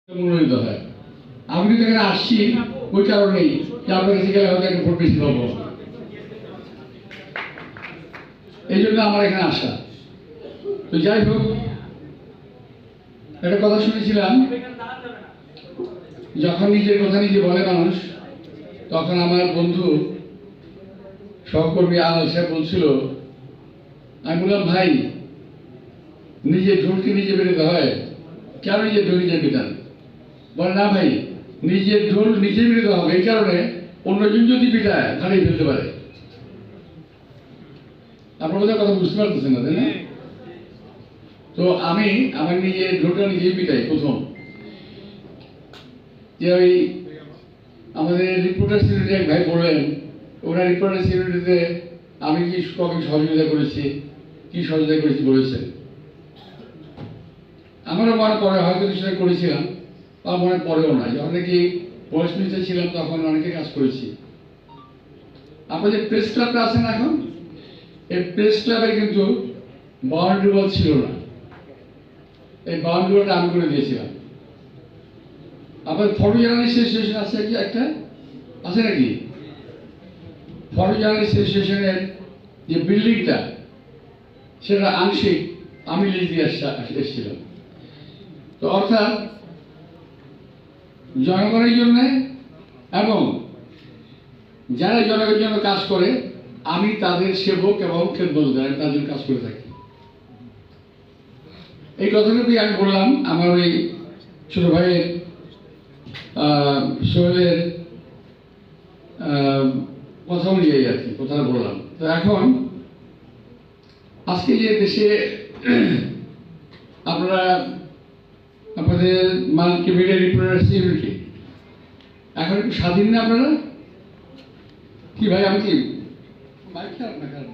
মনোনীত হয়। আমি কিন্তু এখানে আসছি ওই কারণেই যে আপনার কাছে গেলে হয়তো একটা ভোট বেশি পাবো, এই জন্য আমার এখানে আসা। তো যাই হোক, একটা কথা শুনেছিলাম, যখন নিজের কথা নিজে বলে মানুষ, তখন আমার বন্ধু সহকর্মী আল সাহেব বলছিল, আমি বললাম ভাই, নিজের ঢোলকে নিজে বেরোতে হয়, কেন নিজের ঢোল নিজে বেটান? বলে না ভাই, নিজের ঢোল নিজে বেরোতে হবে, এই কারণে অন্যজন যদি পিটায় তাহলেই ফেলতে পারে। আপনার বোধহয় কথা বুঝতে পারতেছেন না, তাই না? তো আমি আমার নিজের ঢোলটা নিজেই পিটাই প্রথম। যে ওই আমাদের রিপোর্টার সিরিজে এক ভাই বললেন, ওনার রিপোর্টার সিরিজে আমি কি কবে সহযোগিতা করেছি, কি সহযোগিতা করেছি বলেছেন। আমারও মনে পড়ে হয়তো কিছু করেছিলাম, আমার মনে পড়েও না। যখন নাকি ভয়েস মিনিস্টার ছিলাম তখন অনেকে কাজ করেছি। আপনাদের প্রেস ক্লাবটা আছে না এখন, এই প্রেস ক্লাবে কিন্তু বাউন্ডারি ওয়াল ছিল না, এই বাউন্ডারি ওয়ালটা আমি করে দিয়েছিলাম। আপনাদের ফটো জার্নালিস্ট অ্যাসোসিয়েশন আছে কি একটা, আছে নাকি? ফটো জার্নালিস্ট অ্যাসোসিয়েশনের যে বিল্ডিংটা, সেটা আংশিক আমি লিজ দিয়ে এসেছিলাম। তো অর্থাৎ জনগণের জন্য এবং যারা জনগণের জন্য কাজ করে, আমি তাদের সেবক এবং খেদমতগার, আমি তাদের কাজ করে থাকি। এই কথাটুকুই আমি বললাম আমার ওই ছোট ভাইয়ের সোহেলের কথা অনুযায়ী আর কি কথাটা বললাম। তো এখন আজকে যে দেশে আপনারা আপনাদের মাল্টিমিডিয়া রিপ্রেজেন্টেটিভ এখন একটু স্বাধীন না আপনারা? কি ভাই, আমি কি মাইক খারাপ না খারাপ?